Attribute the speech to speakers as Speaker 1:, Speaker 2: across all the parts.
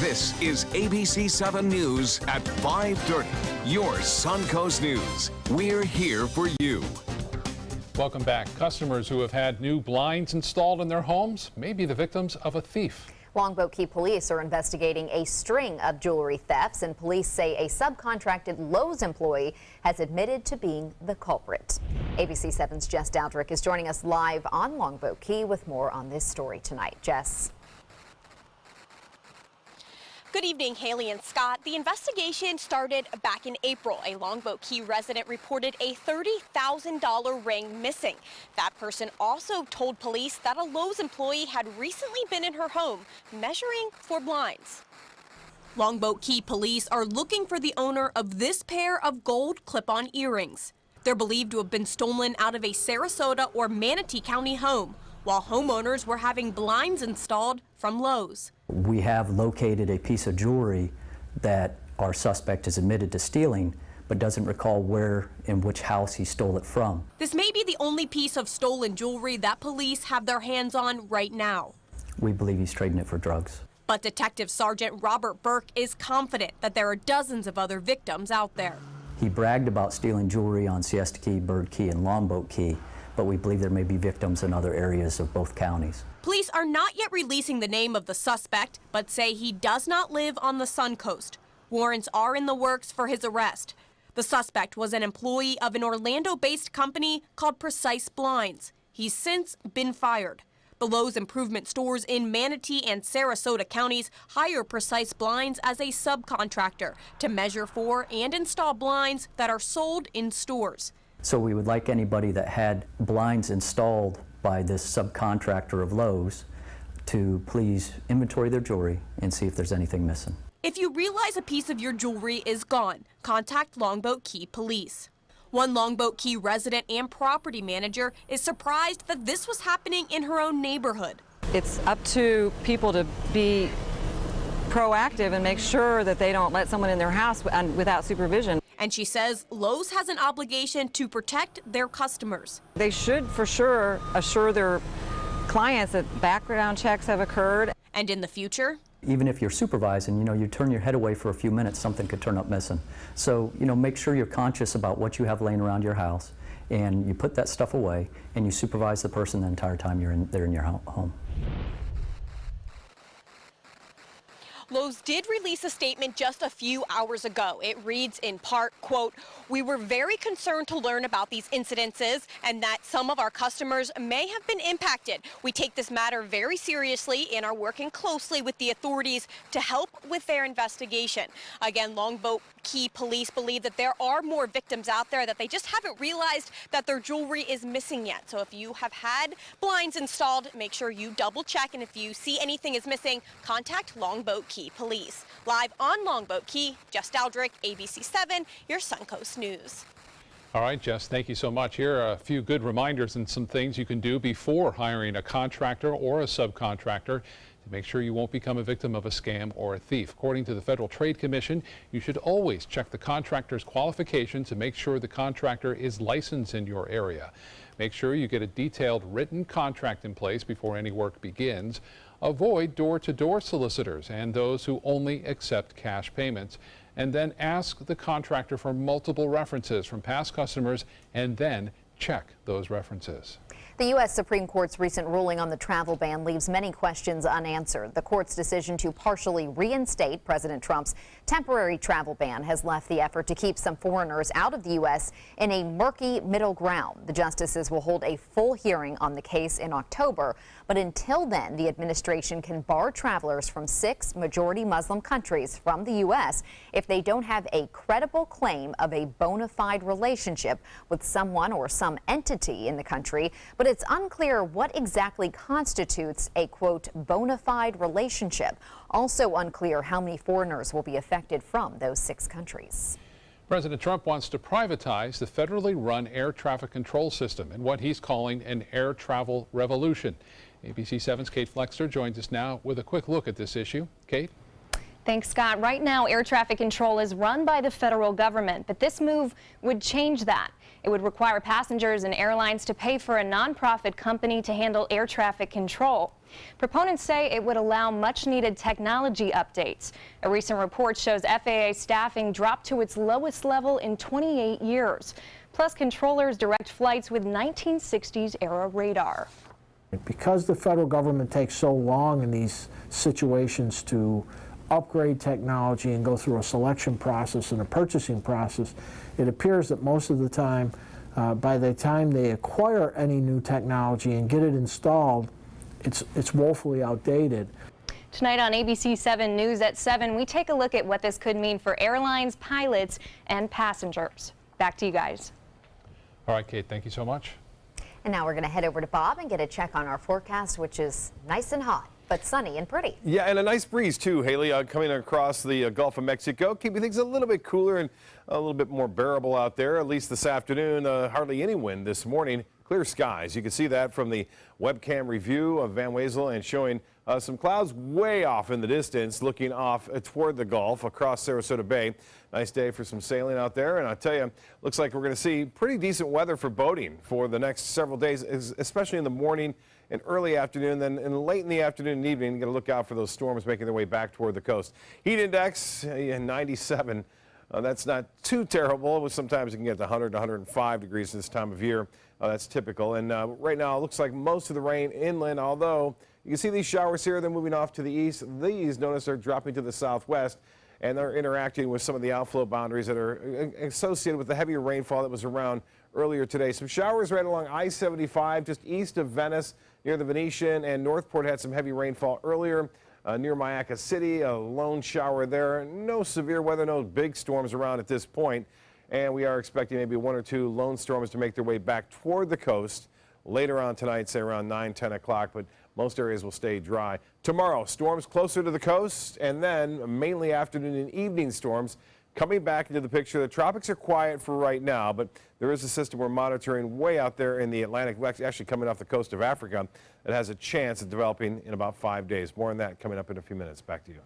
Speaker 1: This is ABC7 News at 5:30. Your Suncoast News. We're here for you.
Speaker 2: Welcome back. Customers who have had new blinds installed in their homes may be the victims of a thief.
Speaker 3: Longboat Key police are investigating a string of jewelry thefts, and police say a subcontracted Lowe's employee has admitted to being the culprit. ABC7's Jess Dowdrick is joining us live on Longboat Key with more on this story tonight. Jess.
Speaker 4: Good evening, Haley and Scott. The investigation started back in April. A Longboat Key resident reported a $30,000 ring missing. That person also told police that a Lowe's employee had recently been in her home measuring for blinds. Longboat Key police are looking for the owner of this pair of gold clip-on earrings. They're believed to have been stolen out of a Sarasota or Manatee County home, while homeowners were having blinds installed from Lowe's.
Speaker 5: We have located a piece of jewelry that our suspect is admitted to stealing, but doesn't recall where and which house he stole it from.
Speaker 4: This may be the only piece of stolen jewelry that police have their hands on right now.
Speaker 5: We believe he's trading it for drugs.
Speaker 4: But Detective Sergeant Robert Burke is confident that there are dozens of other victims out there.
Speaker 5: He bragged about stealing jewelry on Siesta Key, Bird Key, and Longboat Key, but we believe there may be victims in other areas of both counties.
Speaker 4: Police are not yet releasing the name of the suspect, but say he does not live on the Suncoast. Warrants are in the works for his arrest. The suspect was an employee of an Orlando-based company called Precise Blinds. He's since been fired. The Lowe's improvement stores in Manatee and Sarasota counties hire Precise Blinds as a subcontractor to measure for and install blinds that are sold in stores.
Speaker 5: So we would like anybody that had blinds installed by this subcontractor of Lowe's to please inventory their jewelry and see if there's anything missing.
Speaker 4: If you realize a piece of your jewelry is gone, contact Longboat Key police. One Longboat Key resident and property manager is surprised that this was happening in her own neighborhood.
Speaker 6: It's up to people to be proactive and make sure that they don't let someone in their house without supervision.
Speaker 4: And she says Lowe's has an obligation to protect their customers.
Speaker 6: They should for sure assure their clients that background checks have occurred.
Speaker 4: And in the future,
Speaker 5: even if you're supervising, you turn your head away for a few minutes, something could turn up missing. So, make sure you're conscious about what you have laying around your house, and you put that stuff away, and you supervise the person the entire time they're in your home.
Speaker 4: Lowe's did release a statement just a few hours ago. It reads in part, quote, "We were very concerned to learn about these incidences and that some of our customers may have been impacted. We take this matter very seriously and are working closely with the authorities to help with their investigation." Again, Longboat Key police believe that there are more victims out there, that they just haven't realized that their jewelry is missing yet. So if you have had blinds installed, make sure you double check, and if you see anything is missing, contact Longboat Key police. Live on Longboat Key, Jess Dowdrick, ABC7, your Suncoast News.
Speaker 2: All right, Jess, thank you so much. Here are a few good reminders and some things you can do before hiring a contractor or a subcontractor to make sure you won't become a victim of a scam or a thief. According to the Federal Trade Commission, you should always check the contractor's qualifications to make sure the contractor is licensed in your area. Make sure you get a detailed written contract in place before any work begins. Avoid door-to-door solicitors and those who only accept cash payments. And then ask the contractor for multiple references from past customers and then check those references.
Speaker 3: The U.S. Supreme Court's recent ruling on the travel ban leaves many questions unanswered. The court's decision to partially reinstate President Trump's temporary travel ban has left the effort to keep some foreigners out of the U.S. in a murky middle ground. The justices will hold a full hearing on the case in October, but until then, the administration can bar travelers from 6 majority Muslim countries from the U.S. if they don't have a credible claim of a bona fide relationship with someone or some entity in the country. But it's unclear what exactly constitutes a, quote, bona fide relationship. Also unclear how many foreigners will be affected from those 6 countries.
Speaker 2: President Trump wants to privatize the federally run air traffic control system in what he's calling an air travel revolution. ABC7's Kate Flexter joins us now with a quick look at this issue. Kate?
Speaker 7: Thanks, Scott. Right now, air traffic control is run by the federal government, but this move would change that. It would require passengers and airlines to pay for a nonprofit company to handle air traffic control. Proponents say it would allow much-needed technology updates. A recent report shows FAA staffing dropped to its lowest level in 28 years. Plus, controllers direct flights with 1960s-era radar.
Speaker 8: Because the federal government takes so long in these situations to upgrade technology and go through a selection process and a purchasing process, it appears that most of the time, by the time they acquire any new technology and get it installed, it's woefully outdated.
Speaker 7: Tonight on ABC7 News at 7, we take a look at what this could mean for airlines, pilots, and passengers. Back to you guys.
Speaker 2: All right, Kate, thank you so much.
Speaker 3: And now we're going to head over to Bob and get a check on our forecast, which is nice and hot, but sunny and pretty.
Speaker 9: Yeah, and a nice breeze too, Haley, coming across the Gulf of Mexico, keeping things a little bit cooler and a little bit more bearable out there, at least this afternoon. Hardly any wind this morning. Clear skies. You can see that from the webcam review of Van Wezel and showing some clouds way off in the distance, looking off toward the Gulf across Sarasota Bay. Nice day for some sailing out there, and I'll tell you, looks like we're going to see pretty decent weather for boating for the next several days, especially in the morning and early afternoon. Then late in the afternoon and evening, you got to look out for those storms making their way back toward the coast. Heat index 97. That's not too terrible. Sometimes you can get to 100 to 105 degrees this time of year. That's typical. And right now it looks like most of the rain inland, although you can see these showers here. They're moving off to the east. These, notice, are dropping to the southwest, and they're interacting with some of the outflow boundaries that are associated with the heavier rainfall that was around earlier today. Some showers right along I-75 just east of Venice near the Venetian, and Northport had some heavy rainfall earlier. Near Mayaca City, a lone shower there. No severe weather, no big storms around at this point. And we are expecting maybe one or two lone storms to make their way back toward the coast later on tonight, say around 9, 10 o'clock, but most areas will stay dry. Tomorrow, storms closer to the coast, and then mainly afternoon and evening storms coming back into the picture. The tropics are quiet for right now, but there is a system we're monitoring way out there in the Atlantic, actually coming off the coast of Africa, that has a chance of developing in about 5 days. More on that coming up in a few minutes. Back to you.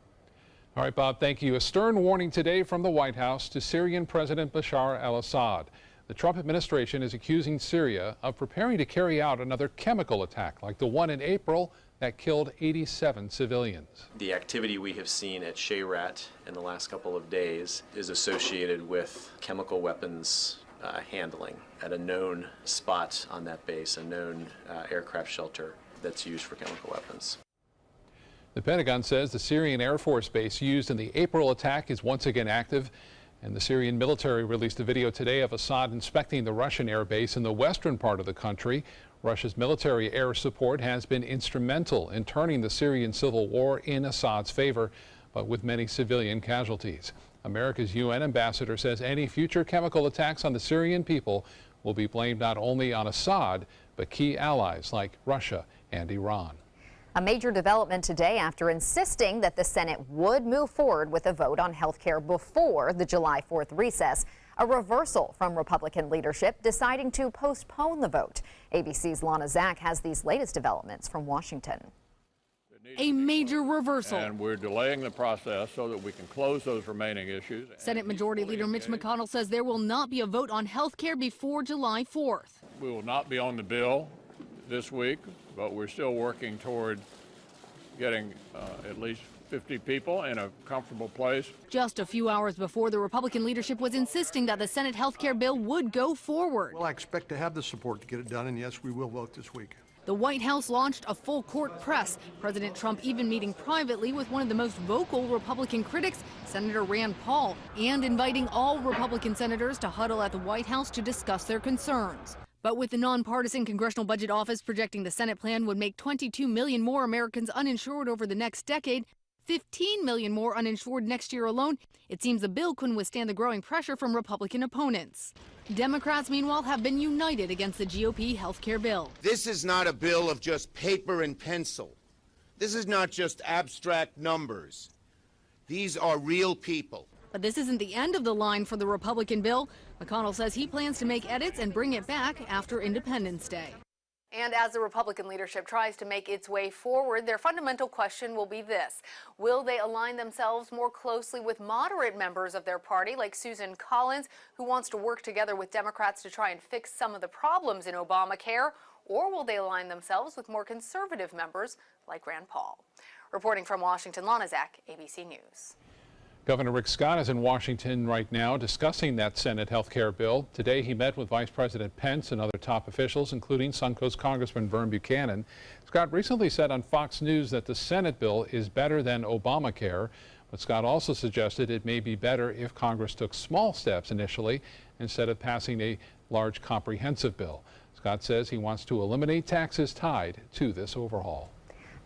Speaker 2: All right, Bob, thank you. A stern warning today from the White House to Syrian President Bashar al-Assad. The Trump administration is accusing Syria of preparing to carry out another chemical attack like the one in April that killed 87 civilians.
Speaker 10: The activity we have seen at Shayrat in the last couple of days is associated with chemical weapons handling at a known spot on that base, a known aircraft shelter that's used for chemical weapons.
Speaker 2: The Pentagon says the Syrian Air Force base used in the April attack is once again active, and the Syrian military released a video today of Assad inspecting the Russian air base in the western part of the country. Russia's military air support has been instrumental in turning the Syrian civil war in Assad's favor, but with many civilian casualties. America's UN ambassador says any future chemical attacks on the Syrian people will be blamed not only on Assad, but key allies like Russia and Iran.
Speaker 3: A major development today after insisting that the Senate would move forward with a vote on health care before the July 4th recess. A reversal from Republican leadership deciding to postpone the vote. ABC's Lana Zach has these latest developments from Washington.
Speaker 11: A major reversal.
Speaker 12: And we're delaying the process so that we can close those remaining issues.
Speaker 11: Senate Majority Leader Mitch McConnell says there will not be a vote on health care before July 4th.
Speaker 12: We will not be on the bill this week, but we're still working toward getting at least 50 people in a comfortable place.
Speaker 11: Just a few hours before, the Republican leadership was insisting that the Senate health care bill would go forward.
Speaker 13: Well, I expect to have the support to get it done, and yes, we will vote this week.
Speaker 11: The White House launched a full court press. President Trump even meeting privately with one of the most vocal Republican critics, Senator Rand Paul, and inviting all Republican senators to huddle at the White House to discuss their concerns. But with the nonpartisan Congressional Budget Office projecting the Senate plan would make 22 million more Americans uninsured over the next decade, 15 million more uninsured next year alone, it seems the bill couldn't withstand the growing pressure from Republican opponents. Democrats, meanwhile, have been united against the GOP health care bill.
Speaker 14: This is not a bill of just paper and pencil. This is not just abstract numbers. These are real people.
Speaker 11: But this isn't the end of the line for the Republican bill. McConnell says he plans to make edits and bring it back after Independence Day. And as the Republican leadership tries to make its way forward, their fundamental question will be this: will they align themselves more closely with moderate members of their party, like Susan Collins, who wants to work together with Democrats to try and fix some of the problems in Obamacare, or will they align themselves with more conservative members like Rand Paul? Reporting from Washington, Lana Zak, ABC News.
Speaker 2: Governor Rick Scott is in Washington right now discussing that Senate health care bill. Today he met with Vice President Pence and other top officials, including Suncoast Congressman Vern Buchanan. Scott recently said on Fox News that the Senate bill is better than Obamacare, but Scott also suggested it may be better if Congress took small steps initially instead of passing a large comprehensive bill. Scott says he wants to eliminate taxes tied to this overhaul.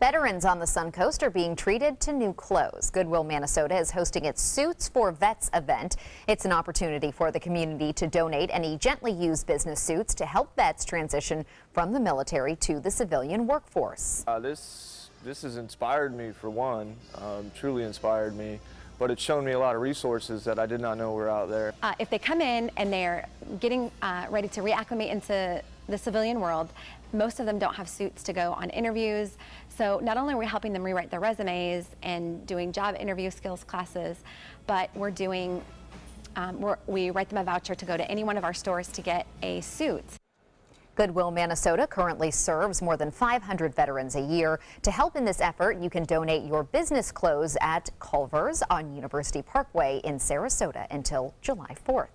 Speaker 3: Veterans on the Suncoast are being treated to new clothes. Goodwill Minnesota is hosting its Suits for Vets event. It's an opportunity for the community to donate any gently used business suits to help vets transition from the military to the civilian workforce.
Speaker 15: This has inspired me, for one, truly inspired me, but it's shown me a lot of resources that I did not know were out there.
Speaker 16: If they come in and they're getting ready to reacclimate into the civilian world, most of them don't have suits to go on interviews. So not only are we helping them rewrite their resumes and doing job interview skills classes, but we're doing, we write them a voucher to go to any one of our stores to get a suit.
Speaker 3: Goodwill Minnesota currently serves more than 500 veterans a year. To help in this effort, you can donate your business clothes at Culver's on University Parkway in Sarasota until July 4th.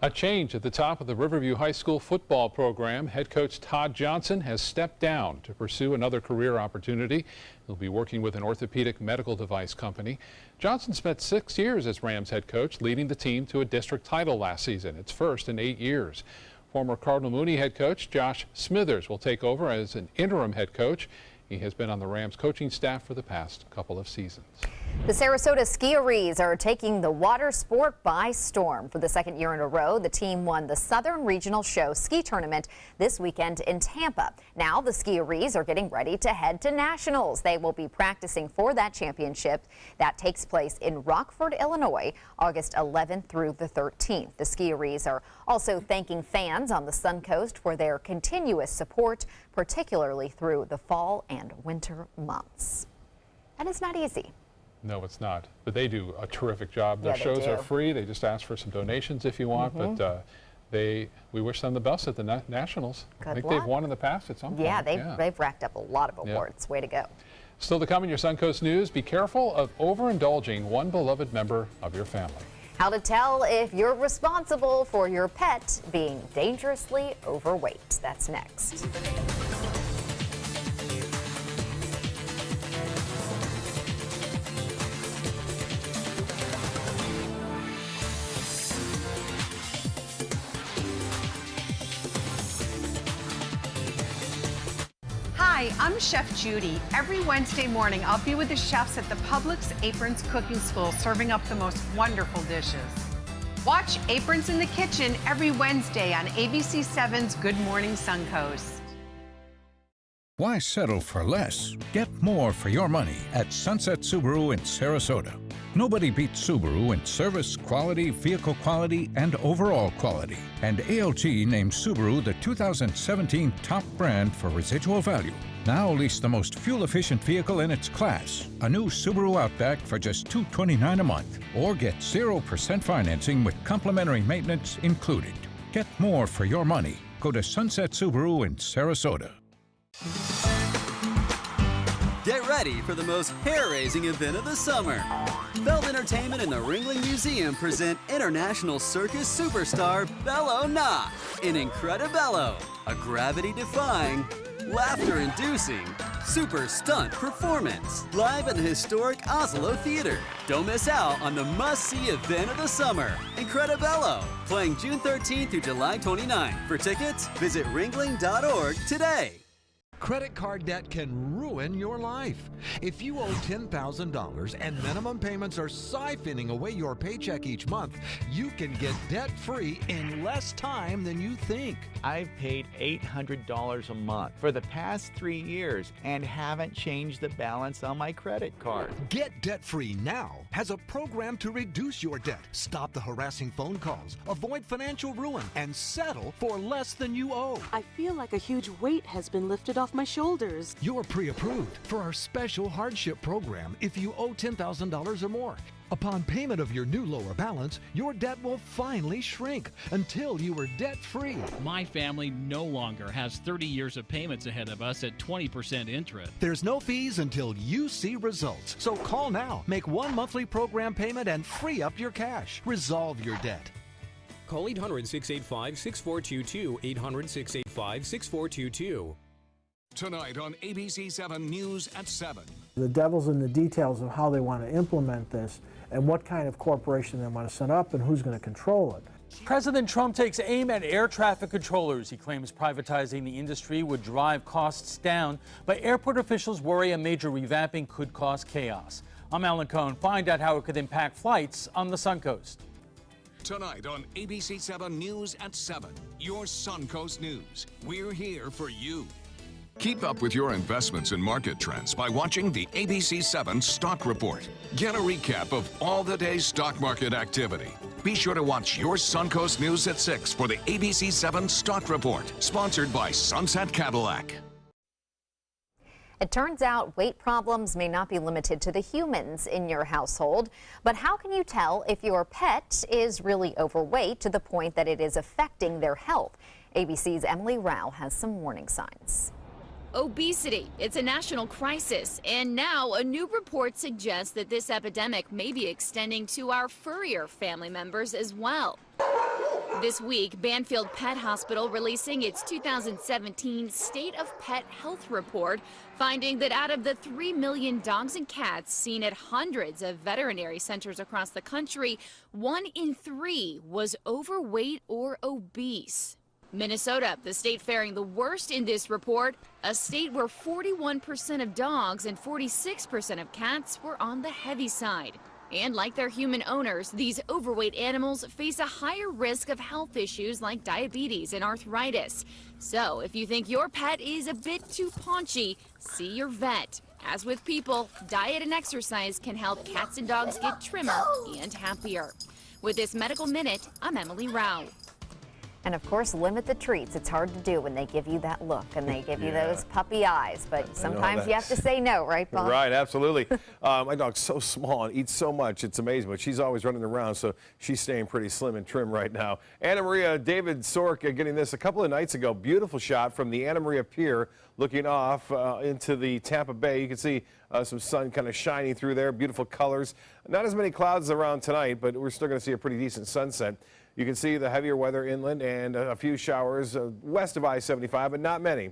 Speaker 2: A change at the top of the Riverview High School football program. Head coach Todd Johnson has stepped down to pursue another career opportunity. He'll be working with an orthopedic medical device company. Johnson spent 6 years as Rams head coach, leading the team to a district title last season, its first in 8 years. Former Cardinal Mooney head coach Josh Smithers will take over as an interim head coach. He has been on the Rams coaching staff for the past couple of seasons.
Speaker 3: The Sarasota Skiarees are taking the water sport by storm. For the second year in a row, the team won the Southern Regional Show ski tournament this weekend in Tampa. Now the Skiarees are getting ready to head to nationals. They will be practicing for that championship that takes place in Rockford, Illinois, August 11th through the 13th. The Skiarees are also thanking fans on the Suncoast for their continuous support, particularly through the fall and winter months. And it's not easy.
Speaker 2: No, it's not. But they do a terrific job. Their
Speaker 3: Yeah,
Speaker 2: shows are free. They just ask for some donations if you want. But we wish them the best at the Nationals. I think they've won in the past at some point.
Speaker 3: Yeah, they've racked up a lot of awards. Way to go.
Speaker 2: Still to come in your Suncoast News, be careful of overindulging one beloved member of your family.
Speaker 3: How to tell if you're responsible for your pet being dangerously overweight. That's next.
Speaker 17: Hi, I'm Chef Judy. Every Wednesday morning, I'll be with the chefs at the Publix Aprons Cooking School, serving up the most wonderful dishes. Watch Aprons in the Kitchen every Wednesday on ABC7's Good Morning Suncoast.
Speaker 18: Why settle for less? Get more for your money at Sunset Subaru in Sarasota. Nobody beats Subaru in service, quality, vehicle quality, and overall quality. And ALG named Subaru the 2017 top brand for residual value. Now lease the most fuel-efficient vehicle in its class, a new Subaru Outback for just $229 a month, or get 0% financing with complimentary maintenance included. Get more for your money. Go to Sunset Subaru in Sarasota.
Speaker 19: Get ready for the most hair-raising event of the summer. Feld Entertainment and the Ringling Museum present international circus superstar Bello Knott in Incredibello, a gravity-defying, laughter-inducing, super stunt performance live at the historic Oslo Theater. Don't miss out on the must-see event of the summer, Incredibello, playing June 13th through July 29th. For tickets, visit ringling.org today.
Speaker 20: Credit card debt can ruin your life. If you owe $10,000 and minimum payments are siphoning away your paycheck each month, you can get debt-free in less time than you think.
Speaker 21: I've paid $800 a month for the past 3 years and haven't changed the balance on my credit card.
Speaker 20: Get debt-free now has a program to reduce your debt, stop the harassing phone calls, avoid financial ruin, and settle for less than you owe.
Speaker 22: I feel like a huge weight has been lifted off my shoulders.
Speaker 20: You're pre-approved for our special hardship program if you owe $10,000 or more. Upon payment of your new lower balance, your debt will finally shrink until you are debt-free.
Speaker 23: My family no longer has 30 years of payments ahead of us at 20% interest.
Speaker 20: There's no fees until you see results. So call now, make one monthly program payment, and free up your cash. Resolve your debt.
Speaker 24: Call 800-685-6422, 800-685-6422.
Speaker 1: Tonight on ABC7 News at 7.
Speaker 8: The devil's in the details of how they want to implement this and what kind of corporation they want to set up and who's going to control it.
Speaker 25: President Trump takes aim at air traffic controllers. He claims privatizing the industry would drive costs down, but airport officials worry a major revamping could cause chaos. I'm Alan Cohn. Find out how it could impact flights on the Suncoast.
Speaker 1: Tonight on ABC7 News at 7. Your Suncoast News. We're here for you. Keep up with your investments and market trends by watching the ABC7 Stock Report. Get a recap of all the day's stock market activity. Be sure to watch Your Suncoast News at 6 for the ABC7 Stock Report, sponsored by Sunset Cadillac.
Speaker 3: It turns out weight problems may not be limited to the humans in your household, but how can you tell if your pet is really overweight to the point that it is affecting their health? ABC's Emily Rao has some warning signs.
Speaker 26: Obesity, it's a national crisis, and now a new report suggests that this epidemic may be extending to our furrier family members as well. This week, Banfield Pet Hospital releasing its 2017 State of Pet Health Report, finding that out of the 3 million dogs and cats seen at hundreds of veterinary centers across the country, 1 in 3 was overweight or obese. Minnesota, the state faring the worst in this report, a state where 41% of dogs and 46% of cats were on the heavy side. And like their human owners, these overweight animals face a higher risk of health issues like diabetes and arthritis. So if you think your pet is a bit too paunchy, see your vet. As with people, diet and exercise can help cats and dogs get trimmer and happier. With this Medical Minute, I'm Emily Rao.
Speaker 3: And of course, limit the treats. It's hard to do when they give you that look and they give you those puppy eyes, but sometimes you have to say no, right, Bob?
Speaker 9: Right, absolutely. My dog's so small and eats so much, it's amazing, but she's always running around, so she's staying pretty slim and trim right now. Anna Maria, David Sork getting this a couple of nights ago. Beautiful shot from the Anna Maria Pier looking off into the Tampa Bay. You can see some sun kind of shining through there, beautiful colors. Not as many clouds around tonight, but we're still going to see a pretty decent sunset. You can see the heavier weather inland and a few showers west of I-75, but not many.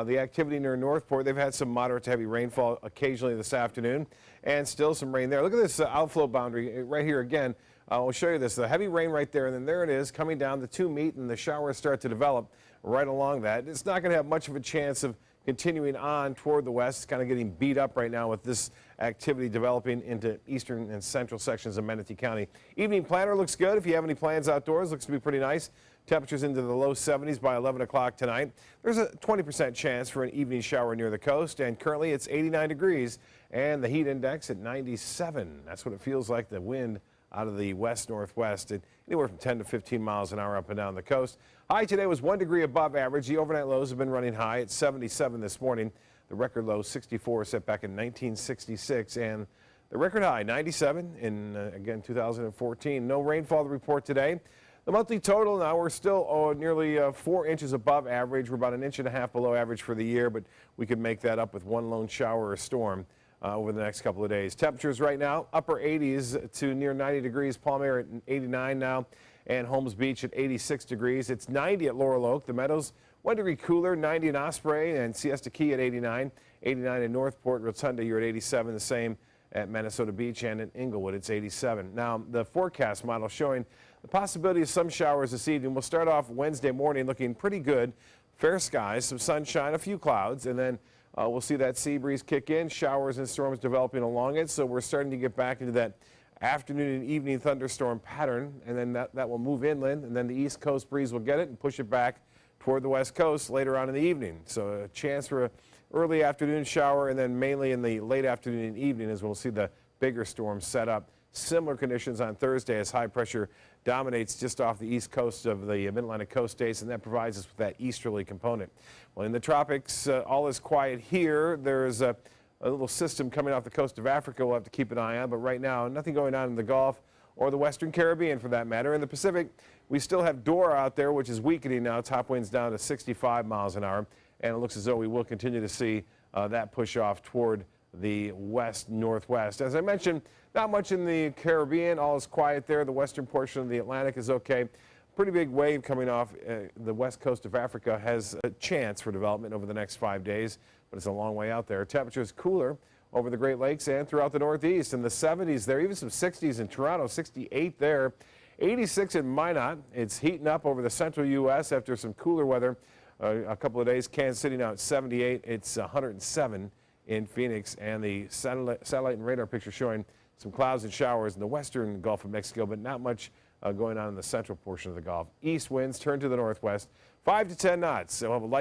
Speaker 9: The activity near Northport, they've had some moderate to heavy rainfall occasionally this afternoon, and still some rain there. Look at this outflow boundary right here again. I'll show you this. The heavy rain right there, and then there it is coming down. The two meet, and the showers start to develop right along that. It's not going to have much of a chance of continuing on toward the west. It's kind of getting beat up right now with this activity developing into eastern and central sections of Manatee County. Evening planner looks good. If you have any plans outdoors, looks to be pretty nice. Temperatures into the low 70s by 11 o'clock tonight. There's a 20% chance for an evening shower near the coast, and currently it's 89 degrees and the heat index at 97. That's what it feels like. The wind out of the west-northwest at anywhere from 10 to 15 miles an hour up and down the coast. High today was 1 degree above average. The overnight lows have been running high at 77 this morning. The record low 64 set back in 1966, and the record high 97 in again 2014. No rainfall to report today. The monthly total now, we're still nearly 4 inches above average. We're about 1.5 inches below average for the year, but we could make that up with one lone shower or storm over the next couple of days. Temperatures right now, upper 80s to near 90 degrees. Palm Air at 89 now, and Holmes Beach at 86 degrees. It's 90 at Laurel Oak. The Meadows, 1 degree cooler, 90 in Osprey, and Siesta Key at 89. 89 in Northport. Rotunda, you're at 87. The same at Minnesota Beach, and in Inglewood, it's 87. Now, the forecast model showing the possibility of some showers this evening. We'll start off Wednesday morning looking pretty good. Fair skies, some sunshine, a few clouds, and then we'll see that sea breeze kick in, showers and storms developing along it. So we're starting to get back into that afternoon and evening thunderstorm pattern, and then that will move inland, and then the east coast breeze will get it and push it back toward the west coast later on in the evening. So a chance for an early afternoon shower, and then mainly in the late afternoon and evening as we'll see the bigger storms set up. Similar conditions on Thursday as high pressure dominates just off the east coast of the mid-Atlantic coast states, and that provides us with that easterly component. Well, in the tropics, all is quiet here. There's a little system coming off the coast of Africa we'll have to keep an eye on, but right now, nothing going on in the Gulf or the Western Caribbean for that matter. In the Pacific, we still have Dora out there, which is weakening now. Top winds down to 65 miles an hour, and it looks as though we will continue to see that push off toward the west-northwest. As I mentioned, not much in the Caribbean. All is quiet there. The western portion of the Atlantic is okay. Pretty big wave coming off the west coast of Africa has a chance for development over the next 5 days, but it's a long way out there. Temperatures cooler over the Great Lakes and throughout the Northeast. In the 70s there, even some 60s in Toronto, 68 there, 86 in Minot. It's heating up over the central U.S. after some cooler weather a couple of days. Kansas City now at 78. It's 107 in Phoenix, and the satellite and radar picture showing some clouds and showers in the western Gulf of Mexico, but not much going on in the central portion of the Gulf. East winds turn to the northwest, 5 to 10 knots. So we'll have a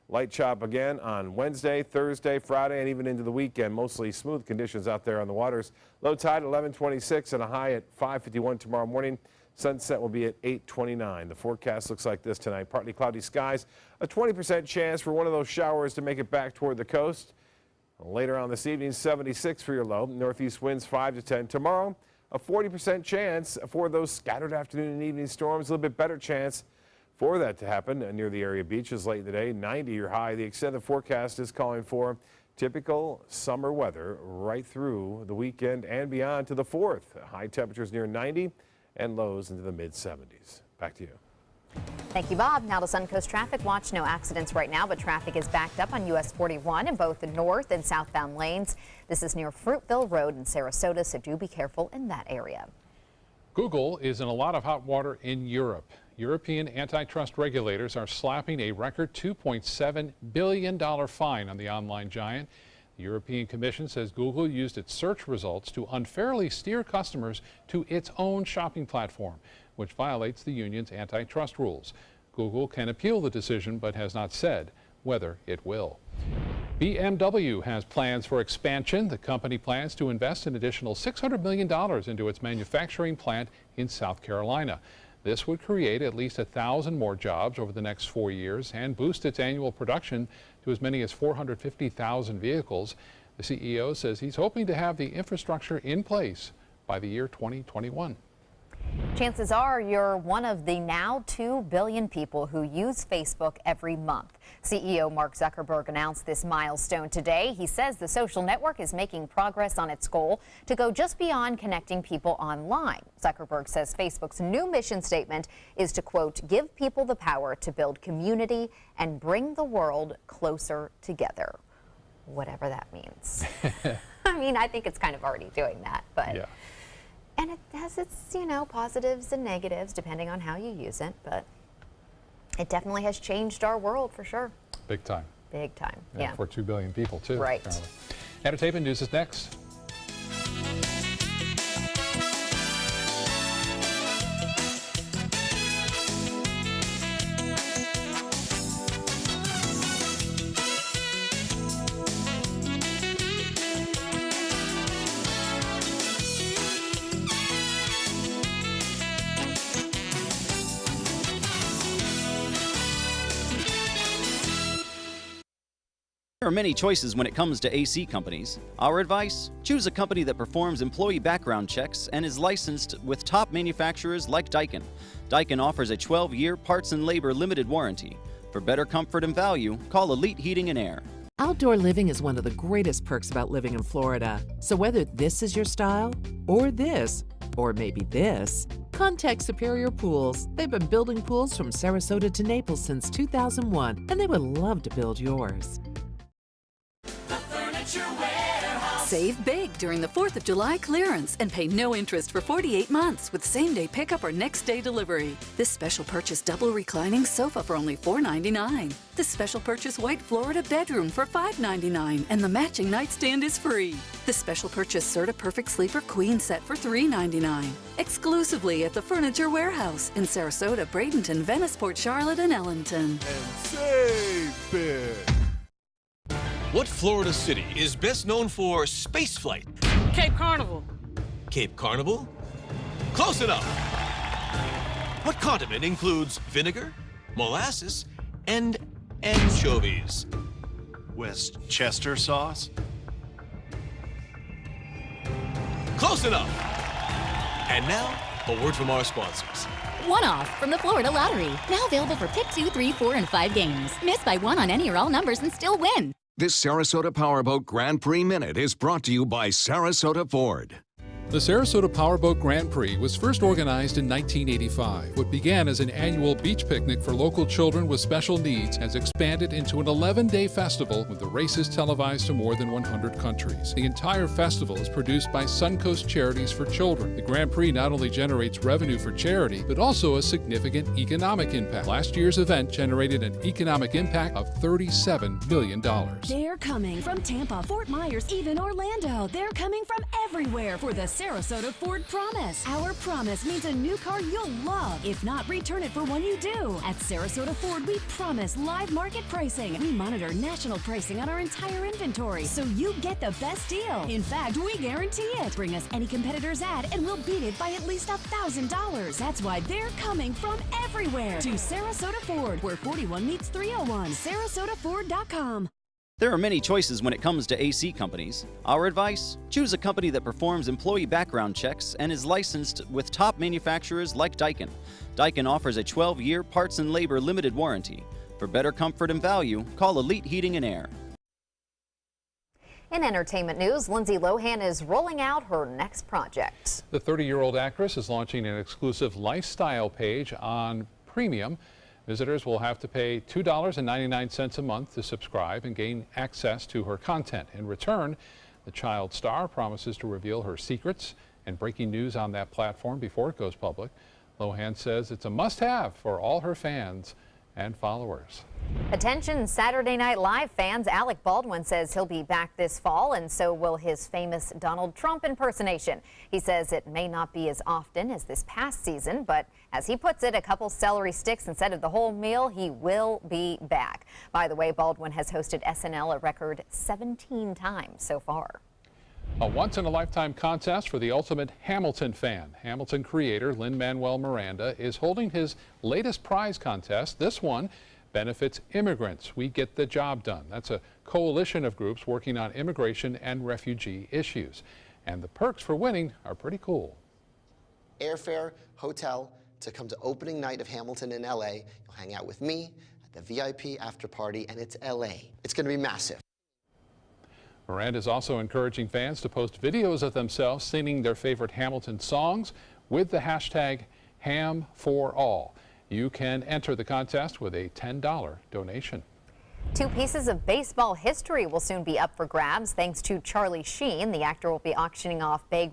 Speaker 9: light chop again on Wednesday, Thursday, Friday, and even into the weekend. Mostly smooth conditions out there on the waters. Low tide 11:26 and a high at 5:51 tomorrow morning. Sunset will be at 8:29. The forecast looks like this tonight. Partly cloudy skies, a 20% chance for one of those showers to make it back toward the coast. Later on this evening, 76 for your low. Northeast winds 5 to 10. Tomorrow, a 40% chance for those scattered afternoon and evening storms. A little bit better chance for that to happen near the area beaches late in the day. 90 your high. The extended forecast is calling for typical summer weather right through the weekend and beyond to the 4th. High temperatures near 90 and lows into the mid-70s. Back to you.
Speaker 3: Thank you, Bob. Now to Suncoast traffic. Watch, no accidents right now, but traffic is backed up on US 41 in both the north and southbound lanes. This is near Fruitville Road in Sarasota, so do be careful in that area.
Speaker 2: Google is in a lot of hot water in Europe. European antitrust regulators are slapping a record $2.7 billion fine on the online giant. The European Commission says Google used its search results to unfairly steer customers to its own shopping platform, which violates the union's antitrust rules. Google can appeal the decision, but has not said whether it will. BMW has plans for expansion. The company plans to invest an additional $600 million into its manufacturing plant in South Carolina. This would create at least 1,000 more jobs over the next 4 years and boost its annual production to as many as 450,000 vehicles. The CEO says he's hoping to have the infrastructure in place by the year 2021.
Speaker 3: Chances are you're one of the now 2 billion people who use Facebook every month. CEO Mark Zuckerberg announced this milestone today. He says the social network is making progress on its goal to go just beyond connecting people online. Zuckerberg says Facebook's new mission statement is to, quote, give people the power to build community and bring the world closer together. Whatever that means. I mean, I think it's kind of already doing that, but. Yeah. And it has its, positives and negatives depending on how you use it, but it definitely has changed our world for sure.
Speaker 2: Big time.
Speaker 3: Big time,
Speaker 2: yeah. For 2 billion people, too.
Speaker 3: Right.
Speaker 2: Apparently. Entertainment news is next.
Speaker 4: There are many choices when it comes to AC companies. Our advice? Choose a company that performs employee background checks and is licensed with top manufacturers like Daikin. Daikin offers a 12-year parts and labor limited warranty. For better comfort and value, call Elite Heating and Air.
Speaker 5: Outdoor living is one of the greatest perks about living in Florida. So whether this is your style, or this, or maybe this, contact Superior Pools. They've been building pools from Sarasota to Naples since 2001, and they would love to build yours.
Speaker 6: The Furniture Warehouse. Save big during the 4th of July clearance and pay no interest for 48 months with same-day pickup or next-day delivery. This special purchase double reclining sofa for only $4.99. This special purchase white Florida bedroom for $5.99 and the matching nightstand is free. This special purchase Serta Perfect Sleeper Queen set for $3.99. Exclusively at the Furniture Warehouse in Sarasota, Bradenton, Veniceport, Charlotte, and Ellington.
Speaker 7: And save big. What Florida city is best known for spaceflight?
Speaker 10: Cape Carnival.
Speaker 7: Cape Carnival? Close enough. What condiment includes vinegar, molasses, and anchovies?
Speaker 12: Westchester sauce?
Speaker 7: Close enough. And now, a word from our sponsors.
Speaker 13: One-off from the Florida Lottery. Now available for pick 2, 3, 4, and 5 games. Miss by one on any or all numbers and still win.
Speaker 1: This Sarasota Powerboat Grand Prix Minute is brought to you by Sarasota Ford.
Speaker 2: The Sarasota Powerboat Grand Prix was first organized in 1985. What began as an annual beach picnic for local children with special needs has expanded into an 11-day festival with the races televised to more than 100 countries. The entire festival is produced by Suncoast Charities for Children. The Grand Prix not only generates revenue for charity, but also a significant economic impact. Last year's event generated an economic impact of $37 million.
Speaker 24: They're coming from Tampa, Fort Myers, even Orlando. They're coming from everywhere for the Sarasota Ford Promise. Our promise means a new car you'll love. If not, return it for one you do. At Sarasota Ford, we promise live market pricing. We monitor national pricing on our entire inventory, so you get the best deal. In fact, we guarantee it. Bring us any competitor's ad and we'll beat it by at least $1,000. That's why they're coming from everywhere to Sarasota Ford, where 41 meets 301. SarasotaFord.com.
Speaker 4: There are many choices when it comes to AC companies. Our advice? Choose a company that performs employee background checks and is licensed with top manufacturers like Daikin. Daikin offers a 12-year parts and labor limited warranty. For better comfort and value, call Elite Heating and Air.
Speaker 3: In entertainment news, Lindsay Lohan is rolling out her next project.
Speaker 2: The 30-year-old actress is launching an exclusive lifestyle page on Premium. Visitors will have to pay $2.99 a month to subscribe and gain access to her content. In return, the child star promises to reveal her secrets and breaking news on that platform before it goes public. Lohan says it's a must-have for all her fans and followers.
Speaker 3: Attention Saturday Night Live fans, Alec Baldwin says he'll be back this fall, and so will his famous Donald Trump impersonation. He says it may not be as often as this past season, but as he puts it, a couple celery sticks instead of the whole meal, he will be back. By the way, Baldwin has hosted SNL a record 17 times so far.
Speaker 2: A once-in-a-lifetime contest for the ultimate Hamilton fan. Hamilton creator Lin-Manuel Miranda is holding his latest prize contest. This one benefits immigrants. We Get the Job Done. That's a coalition of groups working on immigration and refugee issues. And the perks for winning are pretty cool.
Speaker 27: Airfare, hotel, to come to opening night of Hamilton in LA. You'll hang out with me at the VIP after party, and it's LA. It's going to be massive.
Speaker 2: Miranda is also encouraging fans to post videos of themselves singing their favorite Hamilton songs with the hashtag #HamForAll. You can enter the contest with a $10 donation.
Speaker 3: 2 pieces of baseball history will soon be up for grabs thanks to Charlie Sheen. The actor will be auctioning off Babe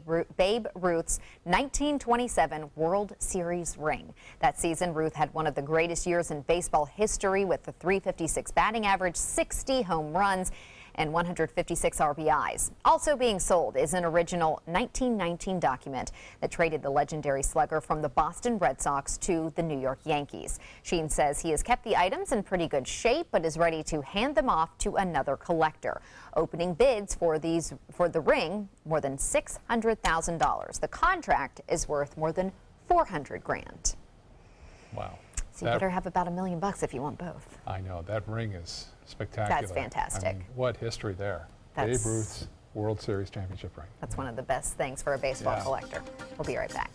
Speaker 3: Ruth's 1927 World Series ring. That season, Ruth had one of the greatest years in baseball history with the .356 batting average, 60 home runs, and 156 RBIs. Also being sold is an original 1919 document that traded the legendary slugger from the Boston Red Sox to the New York Yankees. Sheen says he has kept the items in pretty good shape, but is ready to hand them off to another collector. Opening bids for the ring, more than $600,000. The contract is worth more than $400 grand.
Speaker 2: Wow.
Speaker 3: So you better have about $1 million if you want both.
Speaker 2: I know, that ring is spectacular.
Speaker 3: That's fantastic.
Speaker 2: I mean, what history there. Babe Ruth's World Series championship ring.
Speaker 3: That's one of the best things for a baseball collector. We'll be right back.